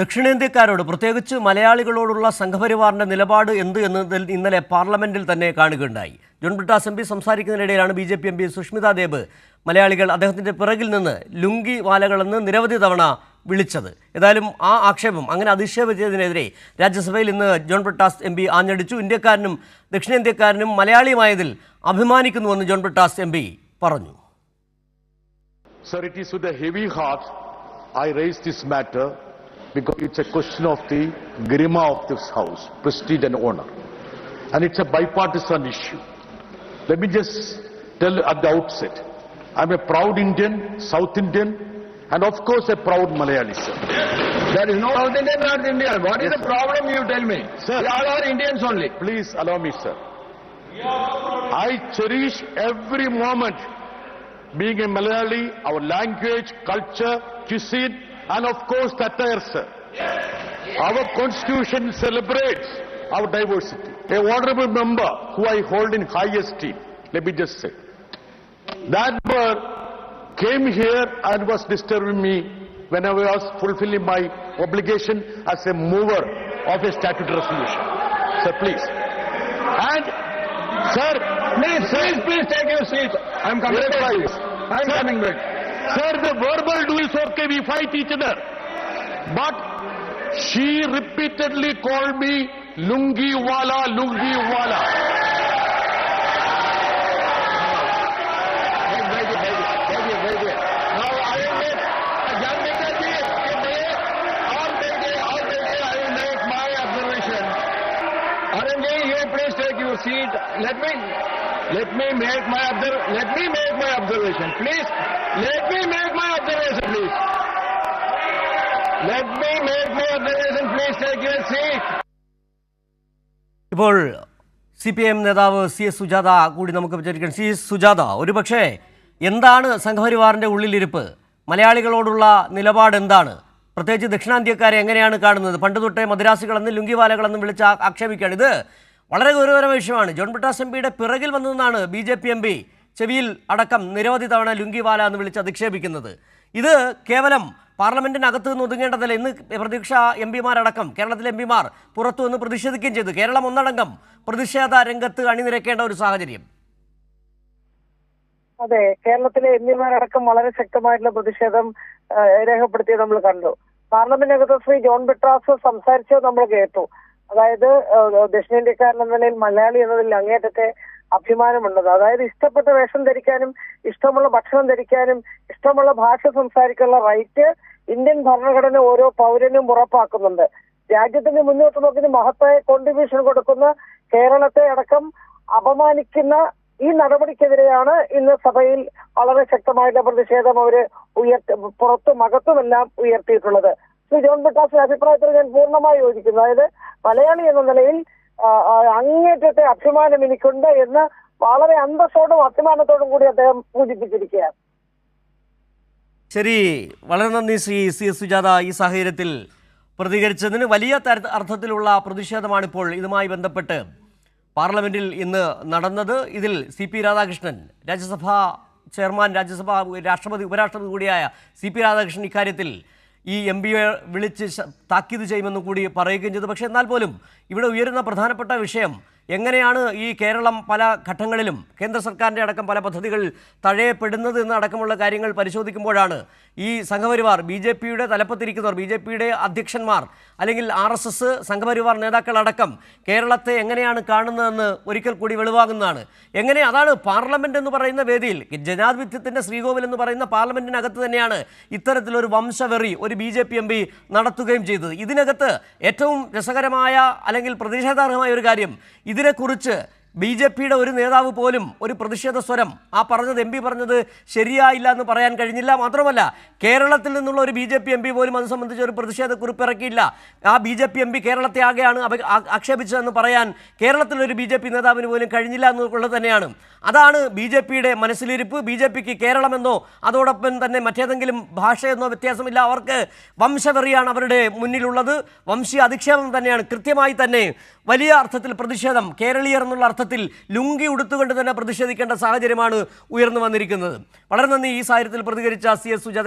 ദക്ഷിണേന്ത്യക്കാരോട് പ്രത്യേകിച്ച് മലയാളികളോടുള്ള സംഘപരിവാറിന്റെ നിലപാട് എന്ത് എന്നതിൽ ഇന്നലെ പാർലമെന്റിൽ തന്നെ കാണുകയുണ്ടായി. ജോൺ ബ്രിട്ടാസ് എം പി സംസാരിക്കുന്നതിനിടയിലാണ് BJP. M P Sushmita Deb മലയാളികൾ അദ്ദേഹത്തിന്റെ പിറകിൽ നിന്ന് ലുങ്കി വാലകളെന്ന് നിരവധി തവണ വിളിച്ചത്. ഏതായാലും ആ ആക്ഷേപം അങ്ങനെ അധിക്ഷേപിച്ചതിനെതിരെ രാജ്യസഭയിൽ ഇന്ന് ജോൺ ബ്രിട്ടാസ് എം പി ആഞ്ഞടിച്ചു. ഇന്ത്യക്കാരനും ദക്ഷിണേന്ത്യക്കാരനും മലയാളിയുമായതിൽ അഭിമാനിക്കുന്നുവെന്ന് ജോൺ ബ്രിട്ടാസ് എം പി പറഞ്ഞു. Sir, it is with a heavy heart I raise this matter because it's a question of the garima of this house, prestige and honor. And it's a bipartisan issue. Let me just tell at the outset, I'm a proud Indian, South Indian, and of course a proud Malayali, sir. There is no South Indian, North Indian. What is the problem, you tell me? Sir, we all are Indians only. Please allow me, sir. I cherish every moment being a Malayali, our language, culture, cuisine, and of course the attire, sir. Our constitution celebrates our diversity. A honorable member who I hold in high esteem, let me just say, that member came here and was disturbing me when I was fulfilling my obligation as a mover of a statutory resolution. Sir, please. And, sir, Please take your seat. I'm coming back. I'm coming back. Sir, the verbal duel is okay, we fight each other. But she repeatedly called me Lungi Wala, Lungi Wala. Now I will make my observation. Aranji, you please take your seat. Let me make my observation, please. Let me make my observation, please. Let me make my observation, please take your seat. ഇപ്പോൾ CPIM നേതാവ് CS Sujatha കൂടി നമുക്ക് വിചാരിക്കണം. CS Sujatha, ഒരുപക്ഷെ എന്താണ് സംഘപരിവാറിൻ്റെ ഉള്ളിലിരിപ്പ്? മലയാളികളോടുള്ള നിലപാട് എന്താണ്? പ്രത്യേകിച്ച് ദക്ഷിണാന്ത്യക്കാരെ എങ്ങനെയാണ് കാണുന്നത്? പണ്ട് തൊട്ടേ മദ്രാസികളെന്നും ലുങ്കിവാലകളെന്നും വിളിച്ച് ആക്ഷേപിക്കുകയാണ്. ഇത് വളരെ ഗൗരവകരമായ വിഷയമാണ്. ജോൺ ബ്രിട്ടാസ് എം പിയുടെ പിറകിൽ വന്നതെന്നാണ് ബി.ജെ.പി. എം പി ചെവിയിൽ അടക്കം നിരവധി തവണ ലുങ്കിവാല എന്ന് വിളിച്ച് അധിക്ഷേപിക്കുന്നത്. ഇത് കേവലം പാർലമെന്റിനകത്ത് നിന്ന് ഒതുങ്ങേണ്ടതല്ല. ഇന്ന് പ്രതിപക്ഷ എം പിമാരടക്കം കേരളത്തിലെ എം പിമാർ പുറത്തു നിന്ന് പ്രതിഷേധിക്കുകയും ചെയ്തു. കേരളം ഒന്നടങ്കം പ്രതിഷേധ രംഗത്ത് അണിനിരക്കേണ്ട ഒരു സാഹചര്യം. അതെ, കേരളത്തിലെ എം പിമാരടക്കം വളരെ ശക്തമായിട്ടുള്ള പ്രതിഷേധം രേഖപ്പെടുത്തിയത് നമ്മൾ കണ്ടു. പാർലമെന്റിനകത്ത് ശ്രീ ജോൺ ബ്രിട്ടാസ് സംസാരിച്ചത് നമ്മൾ കേട്ടു. അതായത് ദക്ഷിണേന്ത്യക്കാരൻ എന്ന നിലയിൽ മലയാളി എന്നതിൽ അങ്ങേറ്റത്തെ അഭിമാനമുള്ളത്. അതായത് ഇഷ്ടപ്പെട്ട വേഷം ധരിക്കാനും ഇഷ്ടമുള്ള ഭക്ഷണം ധരിക്കാനും ഇഷ്ടമുള്ള ഭാഷ സംസാരിക്കാനുള്ള റൈറ്റ് ഇന്ത്യൻ ഭരണഘടന ഓരോ പൗരനും ഉറപ്പാക്കുന്നുണ്ട്. രാജ്യത്തിന് മുന്നോട്ട് നോക്കുന്ന മഹത്തായ കോൺട്രിബ്യൂഷൻ കൊടുക്കുന്ന കേരളത്തെ അടക്കം അപമാനിക്കുന്ന ഈ നടപടിക്കെതിരെയാണ് ഇന്ന് സഭയിൽ വളരെ ശക്തമായിട്ടുള്ള പ്രതിഷേധം അവര് പുറത്തും അകത്തുമെല്ലാം ഉയർത്തിയിട്ടുള്ളത്. ശ്രീ ജോൺ ബ്രിട്ടാസിന്റെ അഭിപ്രായത്തിൽ ഞാൻ പൂർണ്ണമായി യോജിക്കുന്നു. അതായത് മലയാളി എന്ന നിലയിൽ അങ്ങേറ്റത്തെ അഭിമാനം എനിക്കുണ്ട് എന്ന് വളരെ അന്തസ്സോടും അഭിമാനത്തോടും കൂടി അദ്ദേഹം സൂചിപ്പിച്ചിരിക്കുകയാണ്. ശരി, വളരെ നന്ദി ശ്രീ CS സുജാത. ഈ സാഹചര്യത്തിൽ പ്രതികരിച്ചതിന് വലിയ അർത്ഥത്തിലുള്ള പ്രതിഷേധമാണ് ഇപ്പോൾ ഇതുമായി ബന്ധപ്പെട്ട് പാർലമെന്റിൽ ഇന്ന് നടന്നത്. ഇതിൽ CP രാധാകൃഷ്ണൻ, രാജ്യസഭാ ചെയർമാൻ, രാഷ്ട്രപതി ഉപരാഷ്ട്രപതി കൂടിയായ CP രാധാകൃഷ്ണൻ ഇക്കാര്യത്തിൽ ഈ എം പിയെ വിളിച്ച് താക്കീത് ചെയ്യുമെന്ന് കൂടി പറയുകയും ചെയ്തു. പക്ഷേ എന്നാൽ പോലും ഇവിടെ ഉയരുന്ന പ്രധാനപ്പെട്ട വിഷയം എങ്ങനെയാണ് ഈ കേരളം പല ഘട്ടങ്ങളിലും കേന്ദ്ര സർക്കാരിൻ്റെ അടക്കം പല പദ്ധതികൾ തഴയപ്പെടുന്നത് എന്നടക്കമുള്ള കാര്യങ്ങൾ പരിശോധിക്കുമ്പോഴാണ് ഈ സംഘപരിവാർ ബി.ജെ.പിയുടെ തലപ്പത്തിരിക്കുന്നവർ, ബി.ജെ.പിയുടെ അധ്യക്ഷന്മാർ അല്ലെങ്കിൽ RSS സംഘപരിവാർ നേതാക്കളടക്കം കേരളത്തെ എങ്ങനെയാണ് കാണുന്നതെന്ന് ഒരിക്കൽ കൂടി വെളിവാകുന്നതാണ്. അതാണ് പാർലമെന്റ് എന്ന് പറയുന്ന വേദിയിൽ, ജനാധിപത്യത്തിൻ്റെ ശ്രീകോവിൽ എന്ന് പറയുന്ന പാർലമെന്റിനകത്ത് തന്നെയാണ് ഇത്തരത്തിലൊരു വംശവെറി ഒരു ബി.ജെ.പി. എം പി നടത്തുകയും ചെയ്തത്. ഇതിനകത്ത് ഏറ്റവും രസകരമായ അല്ലെങ്കിൽ പ്രതിഷേധാർഹമായ ഒരു കാര്യം, ഇതിനെക്കുറിച്ച് ബി.ജെ.പിയുടെ ഒരു നേതാവ് പോലും ഒരു പ്രതിഷേധ സ്വരം പറഞ്ഞത് എം പി പറഞ്ഞത് ശരിയായില്ല എന്ന് പറയാൻ കഴിഞ്ഞില്ല. മാത്രമല്ല കേരളത്തിൽ നിന്നുള്ള ഒരു ബി.ജെ.പി. എം പി പോലും അത് സംബന്ധിച്ച് ഒരു പ്രതിഷേധ കുറിപ്പ് ഇറക്കിയില്ല. ബി.ജെ.പി. എം പി കേരളത്തെ ആകെയാണ് ആക്ഷേപിച്ചതെന്ന് പറയാൻ കേരളത്തിലൊരു ബി.ജെ.പി. നേതാവിന് പോലും കഴിഞ്ഞില്ല എന്നുള്ളത് തന്നെയാണ്. അതാണ് ബി.ജെ.പിയുടെ മനസ്സിലിരിപ്പ്. ബി.ജെ.പിക്ക് കേരളമെന്നോ അതോടൊപ്പം തന്നെ മറ്റേതെങ്കിലും ഭാഷയെന്നോ വ്യത്യാസമില്ല. അവർക്ക് വംശവെറിയാണ് അവരുടെ മുന്നിലുള്ളത്. വംശീയ അധിക്ഷേപം തന്നെയാണ്. കൃത്യമായി തന്നെ വലിയ അർത്ഥത്തിൽ പ്രതിഷേധം, കേരളീയർ എന്നുള്ള അർത്ഥത്തിൽ ലുങ്കി ഉടുത്തുകൊണ്ട് തന്നെ പ്രതിഷേധിക്കേണ്ട സാഹചര്യമാണ് ഉയർന്നു വന്നിരിക്കുന്നത്. വളരെ നന്ദി ഈ സാഹചര്യത്തിൽ പ്രതികരിച്ച CS സുജാത.